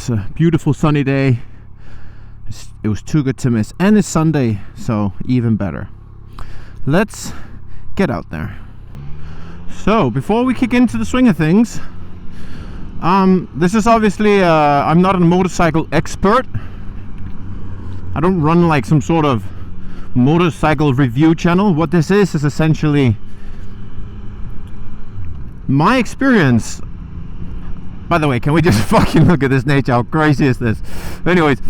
It's a beautiful sunny day. It was too good to miss, and it's Sunday, so even better. Let's get out there. So before we kick into the swing of things, this is obviously I'm not a motorcycle expert. I don't run like some sort of motorcycle review channel. What this is essentially my experience. By the way, can we just fucking look at this nature? How crazy is this? Anyways,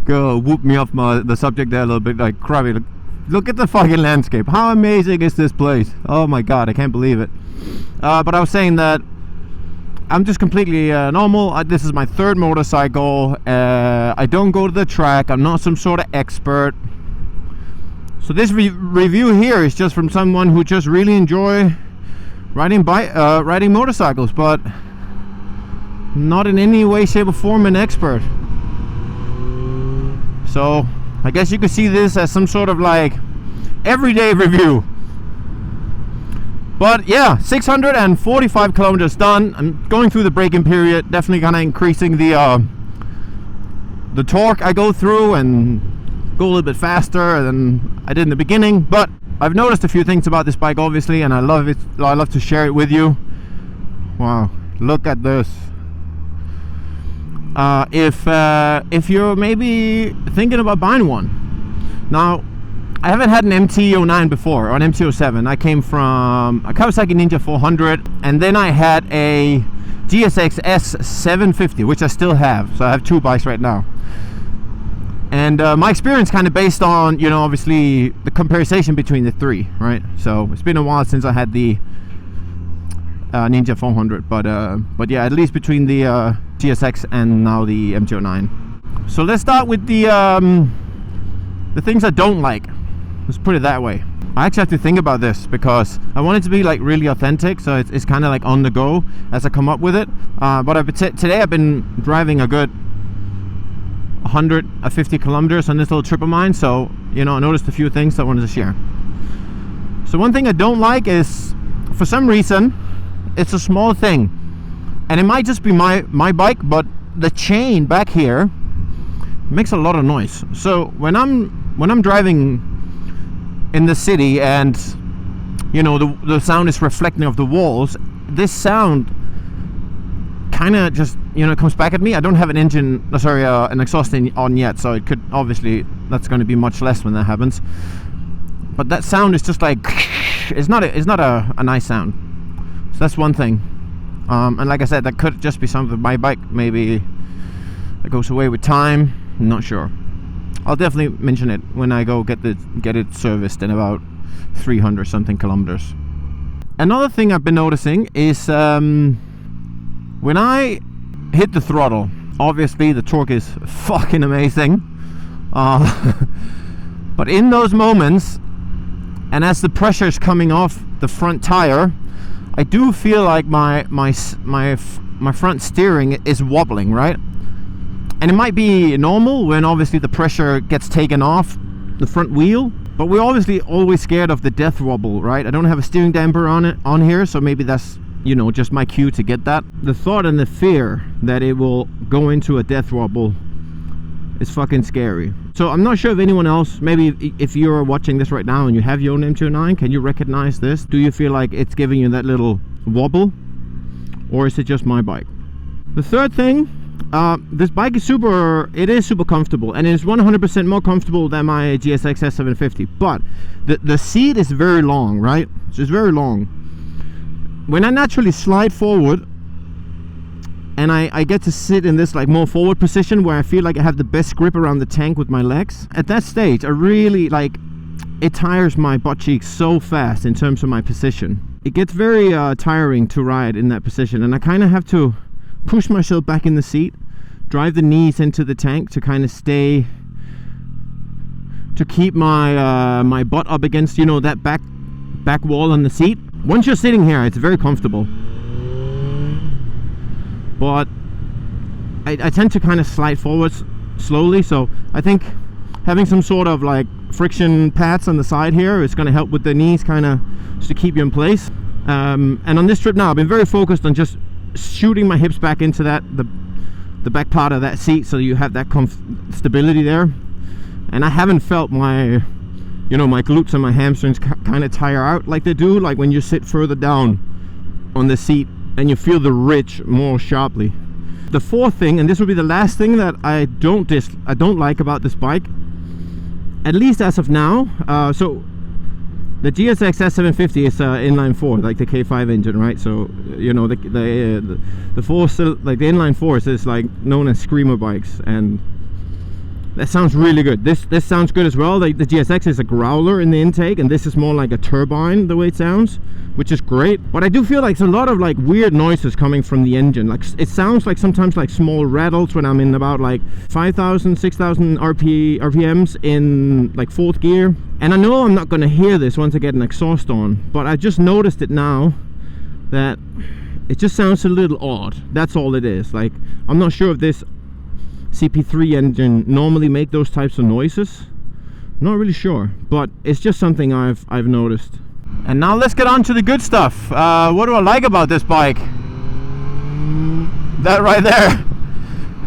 go whoop me off the subject there a little bit, like crabby. Look at the fucking landscape. How amazing is this place? Oh my god, I can't believe it. But I was saying that I'm just completely normal. This is my third motorcycle. I don't go to the track. I'm not some sort of expert. So this review here is just from someone who just really enjoy riding motorcycles, but not in any way, shape or form an expert. So I guess you could see this as some sort of like everyday review. But yeah, 645 kilometers done. I'm going through the braking period, definitely kind of increasing the torque I go through and go a little bit faster than I did in the beginning. But I've noticed a few things about this bike, obviously, and I love it. I love to share it with you. Wow, look at this. If you're maybe thinking about buying one, now I haven't had an MT09 before, or an MT07. I came from a Kawasaki Ninja 400, and then I had a GSX S750, which I still have. So I have two bikes right now. And my experience kind of based on, you know, obviously the comparison between the three, right? So it's been a while since I had the Ninja 400, but yeah, at least between the GSX and now the MT09. So let's start with the things I don't like. Let's put it that way. I actually have to think about this because I want it to be like really authentic, so it's kind of like on the go as I come up with it. But today I've been driving a good 150 kilometers on this little trip of mine, so you know, I noticed a few things I wanted to share. So one thing I don't like is, for some reason, it's a small thing, and it might just be my bike, but the chain back here makes a lot of noise. So when I'm driving in the city and you know the sound is reflecting off the walls, this sound kind of just, you know, comes back at me. I don't have an engine, an exhaust on yet, so it could obviously, that's going to be much less when that happens. But that sound is just like, it's not a nice sound. So that's one thing. And like I said, that could just be something my bike maybe that goes away with time. I'm not sure. I'll definitely mention it when I go get it serviced in about 300 something kilometers. Another thing I've been noticing is when I hit the throttle, obviously the torque is fucking amazing. But in those moments, and as the pressure is coming off the front tire, I do feel like my front steering is wobbling, right? And it might be normal when obviously the pressure gets taken off the front wheel, but we're obviously always scared of the death wobble, right? I don't have a steering damper on here, so maybe that's, you know, just my cue to get that. The thought and the fear that it will go into a death wobble is fucking scary. So I'm not sure if anyone else, maybe if you're watching this right now and you have your own MT09, can you recognize this? Do you feel like it's giving you that little wobble, or is it just my bike? The third thing, this bike is super comfortable, and it's 100% more comfortable than my GSX S750, but the seat is very long, right? So it's very long. When I naturally slide forward and I get to sit in this like more forward position where I feel like I have the best grip around the tank with my legs, at that stage I really like, it tires my butt cheeks so fast in terms of my position. It gets very tiring to ride in that position, and I kind of have to push myself back in the seat, drive the knees into the tank to kind of stay, to keep my butt up against, you know, that back wall on the seat. Once you're sitting here, it's very comfortable, but I tend to kind of slide forwards slowly, so I think having some sort of like friction pads on the side here is going to help with the knees, kind of just to keep you in place. And on this trip now, I've been very focused on just shooting my hips back into the back part of that seat, so you have that stability there. And I haven't felt my my glutes and my hamstrings kind of tire out like they do, like when you sit further down on the seat and you feel the ridge more sharply. The fourth thing, and this will be the last thing that I don't like about this bike, at least as of now. So the GSX S750 is inline 4, like the K5 engine, right? So the four, like the inline 4s is like known as screamer bikes, and that sounds really good. This sounds good as well. Like the GSX is a growler in the intake, and this is more like a turbine the way it sounds, which is great. But I do feel like there's a lot of like weird noises coming from the engine. Like it sounds like sometimes like small rattles when I'm in about like 5,000, 6,000 RPMs in like 4th gear. And I know I'm not going to hear this once I get an exhaust on, but I just noticed it now that it just sounds a little odd. That's all it is. Like, I'm not sure if this CP3 engine normally make those types of noises. I'm not really sure, but it's just something I've noticed. And now let's get on to the good stuff. What do I like about this bike? That right there,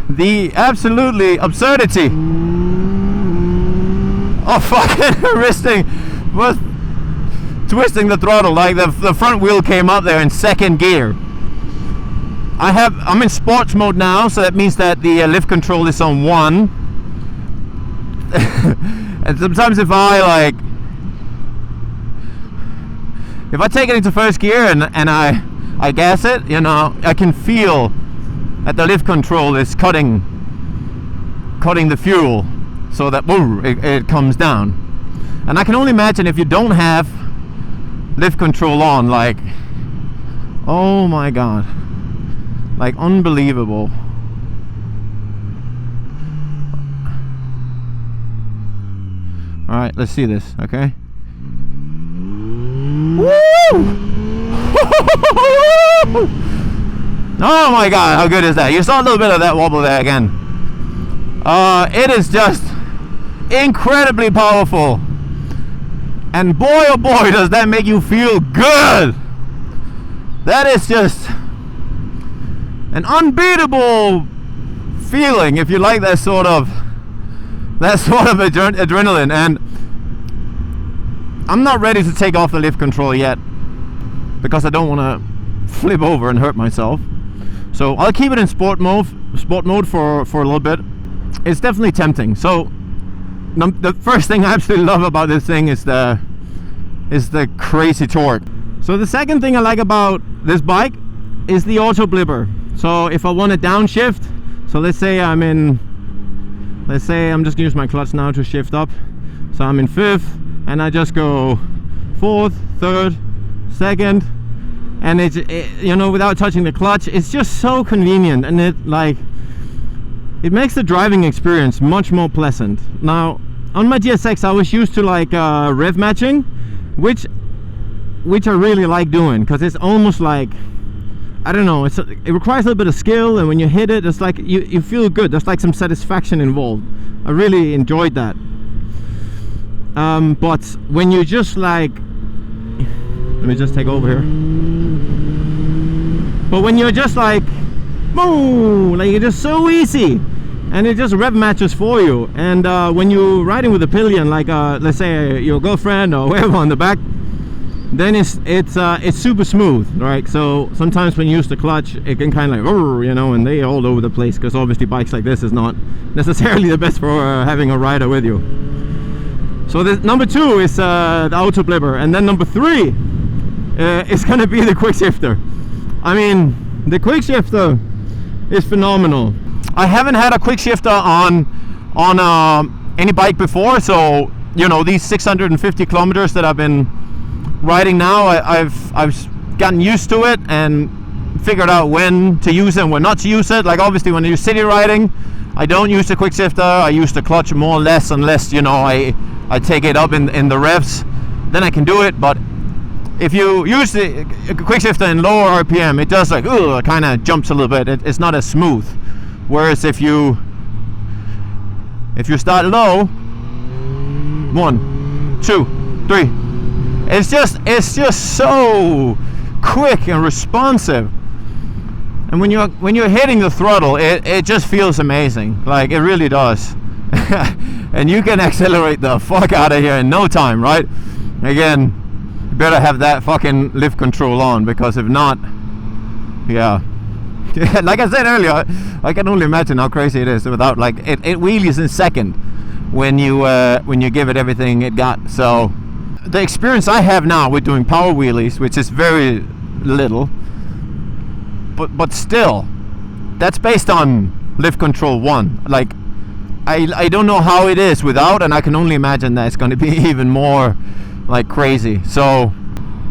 the absolutely absurdity of fucking twisting the throttle. Like the front wheel came up there in 2nd gear. I'm in sports mode now, so that means that the lift control is on 1. And sometimes if I take it into 1st gear and I gas it, I can feel that the lift control is cutting the fuel, so that it comes down. And I can only imagine if you don't have lift control on, like, oh my god. Like, unbelievable. Alright, let's see this, okay? Woo! Oh my god, how good is that? You saw a little bit of that wobble there again. It is just incredibly powerful. And boy, oh boy, does that make you feel good! That is just an unbeatable feeling if you like that sort of adrenaline. And I'm not ready to take off the lift control yet because I don't want to flip over and hurt myself. So I'll keep it in sport mode for a little bit. It's definitely tempting. So the first thing I absolutely love about this thing is the crazy torque. So the second thing I like about this bike is the auto blipper. So if I want to downshift, so let's say I'm just gonna use my clutch now to shift up. So I'm in 5th and I just go 4th, 3rd, 2nd, and it's without touching the clutch. It's just so convenient, and it makes the driving experience much more pleasant. Now on my GSX I was used to like rev matching, which I really like doing, because it's almost like, I don't know, it requires a little bit of skill, and when you hit it, it's like you feel good. There's like some satisfaction involved. I really enjoyed that. But when you just like, let me just take over here. But when you're just like, boom, like, it's just so easy, and it just rev matches for you. And when you're riding with a pillion, like let's say your girlfriend or whoever on the back, then it's super smooth, right? So sometimes when you use the clutch, it can kind of like, and they're all over the place, because obviously bikes like this is not necessarily the best for having a rider with you. So the number 2 is the auto blipper, and then number 3 is gonna be the quick shifter. I mean, the quick shifter is phenomenal. I haven't had a quick shifter on any bike before, so these 650 kilometers that I've been riding now, I've gotten used to it and figured out when to use it and when not to use it. Like, obviously when you're city riding, I don't use the quick shifter. I use the clutch more or less, unless I take it up in the revs, then I can do it. But if you use the quick shifter in lower RPM, it does like, kind of jumps a little bit. It's not as smooth. Whereas if you start low, 1, 2, 3, it's just so quick and responsive. And when you're hitting the throttle, it just feels amazing. Like, it really does. And you can accelerate the fuck out of here in no time, right? Again, you better have that fucking lift control on, because if not, yeah. Like I said earlier, I can only imagine how crazy it is without, like, it wheelies in second when you give it everything it got. So the experience I have now with doing power wheelies, which is very little, but still, that's based on lift control 1. Like, I don't know how it is without, and I can only imagine that it's going to be even more like crazy. So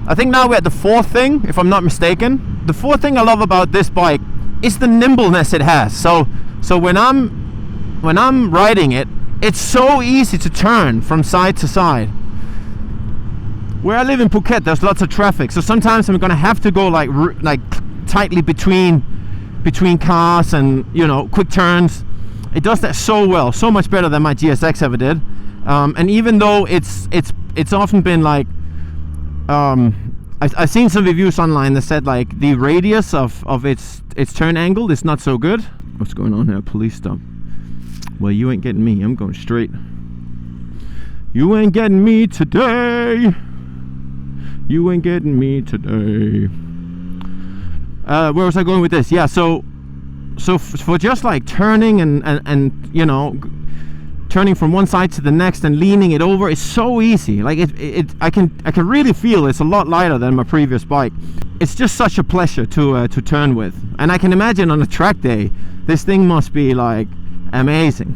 I think now we're at the fourth thing, if I'm not mistaken. The fourth thing I love about this bike is the nimbleness it has. So when I'm riding it, it's so easy to turn from side to side. Where I live in Phuket, there's lots of traffic, so sometimes I'm gonna have to go like tightly between cars and, you know, quick turns. It does that so well, so much better than my GSX ever did. And even though it's often been like, I've seen some reviews online that said like the radius of its turn angle is not so good. What's going on here? Police stop. Well, you ain't getting me. I'm going straight. You ain't getting me today. You ain't getting me today. Where was I going with this? Yeah, so for just like turning and you know, turning from one side to the next and leaning it over is so easy. Like I can really feel it's a lot lighter than my previous bike. It's just such a pleasure to turn with, and I can imagine on a track day this thing must be like amazing.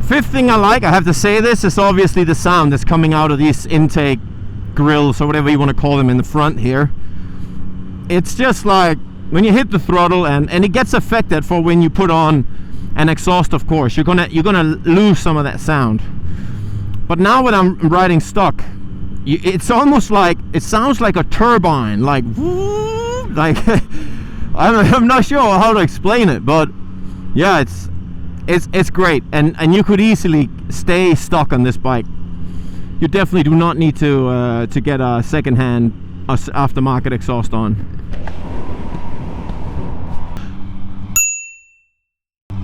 Fifth thing I like, I have to say this, is obviously the sound that's coming out of these intake grills or whatever you want to call them in the front here. It's just like when you hit the throttle, and it gets affected for when you put on an exhaust, of course. You're gonna lose some of that sound. But now when I'm riding stock, it's almost like, it sounds like a turbine, like woo, like I'm not sure how to explain it, but yeah, it's great, and you could easily stay stuck on this bike. You definitely do not need to get a second-hand aftermarket exhaust on.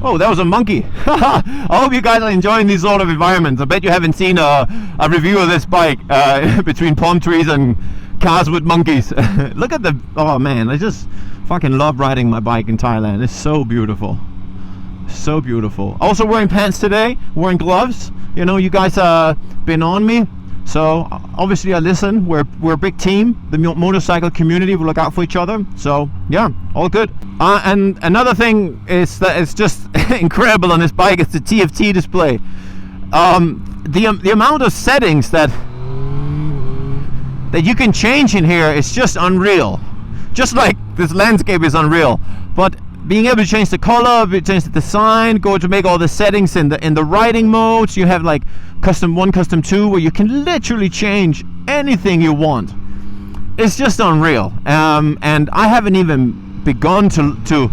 Oh, that was a monkey. I hope you guys are enjoying these sort of environments. I bet you haven't seen a review of this bike between palm trees and cars with monkeys. Look at the, oh man, I just fucking love riding my bike in Thailand. It's so beautiful. So beautiful. Also wearing pants today, wearing gloves. You know, you guys been on me, so obviously I listen. We're a big team. The motorcycle community, we look out for each other. So yeah, all good. And another thing is that it's just incredible on this bike. It's the TFT display. The amount of settings that you can change in here is just unreal. Just like this landscape is unreal, but being able to change the color, change the design, go to make all the settings in the riding modes. You have like custom 1, custom 2, where you can literally change anything you want. It's just unreal. And I haven't even begun to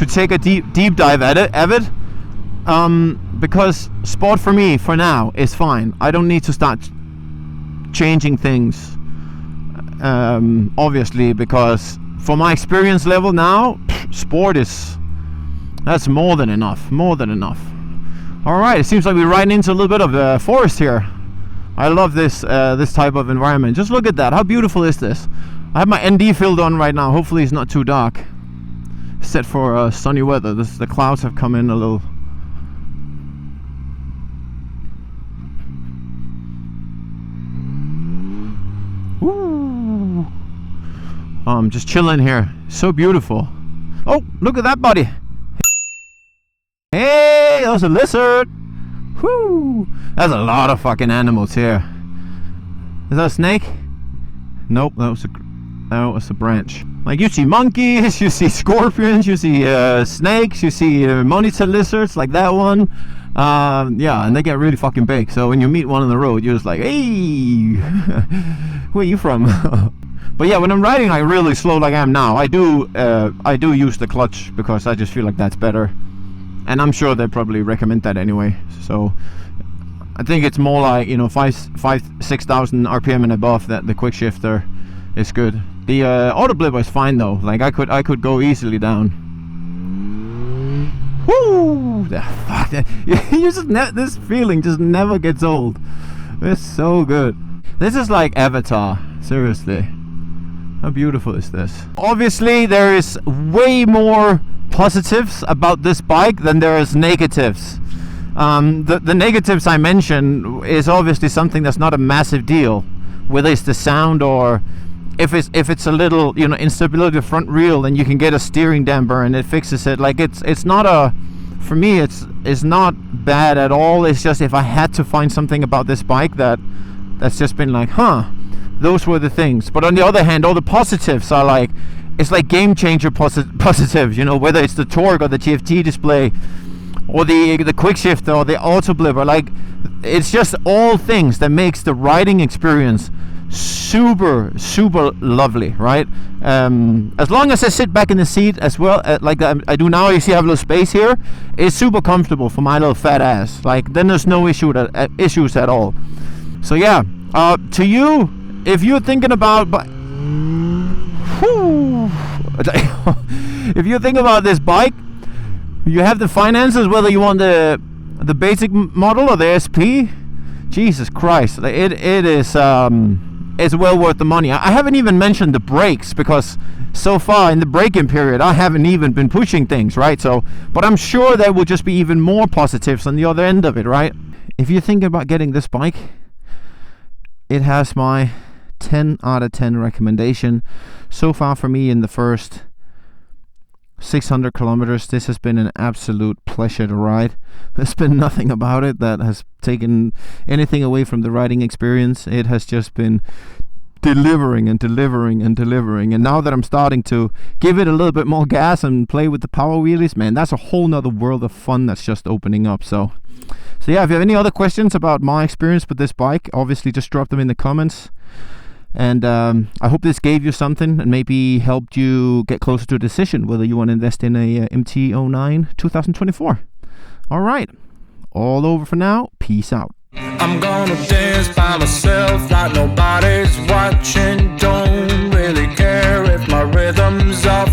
take a deep dive at it, because sport for me for now is fine. I don't need to start changing things, obviously, because for my experience level now, sport that's more than enough. Alright, it seems like we're riding into a little bit of a forest here. I love this type of environment. Just look at that. How beautiful is this? I have my ND filled on right now. Hopefully it's not too dark. Set for sunny weather. The clouds have come in a little. Woo! I'm just chilling here. So beautiful. Oh, look at that buddy. Hey, that was a lizard. Whoo! There's a lot of fucking animals here. Is that a snake? Nope, that was a branch. Like, you see monkeys, you see scorpions, you see snakes, you see monitor lizards like that one. Yeah, and they get really fucking big. So when you meet one on the road, you're just like, hey, where you from? But yeah, when I'm riding like really slow like I am now, I do use the clutch, because I just feel like that's better. And I'm sure they probably recommend that anyway. So I think it's more like, you know, 6,000 RPM and above that the quick shifter is good. The auto blipper is fine though. Like I could go easily down. Woo! Fuck that. You just this feeling just never gets old. It's so good. This is like Avatar. Seriously. How beautiful is this? Obviously, there is way more positives about this bike than there is negatives. The negatives I mentioned is obviously something that's not a massive deal, whether it's the sound or if it's a little, you know, instability of the front wheel, then you can get a steering damper and it fixes it. Like it's not a, for me it's not bad at all. It's just if I had to find something about this bike that's just been like, those were the things. But on the other hand, all the positives are like, it's like game changer positives, you know, whether it's the torque or the TFT display or the quick shifter or the auto blipper. Like, it's just all things that makes the riding experience super lovely, right? As long as I sit back in the seat as well, like I do now. You see I have a little space here. It's super comfortable for my little fat ass. Like, then there's no issues at all. So yeah, to you, if you're thinking about if you think about this bike, you have the finances, whether you want the basic model or the SP, Jesus Christ, it is it's well worth the money. I haven't even mentioned the brakes, because so far in the braking period I haven't even been pushing things, right? So, but I'm sure there will just be even more positives on the other end of it, right? If you're thinking about getting this bike, it has my 10 out of 10 recommendation so far for me. In the first 600 kilometers, this has been an absolute pleasure to ride. There's been nothing about it that has taken anything away from the riding experience. It has just been delivering and delivering and delivering. And now that I'm starting to give it a little bit more gas and play with the power wheelies, man, that's a whole nother world of fun that's just opening up. So yeah, if you have any other questions about my experience with this bike, obviously just drop them in the comments. And I hope this gave you something and maybe helped you get closer to a decision whether you want to invest in a MT09 2024. All right, all over for now. Peace out. I'm gonna dance by myself like nobody's watching. Don't really care if my rhythm's off.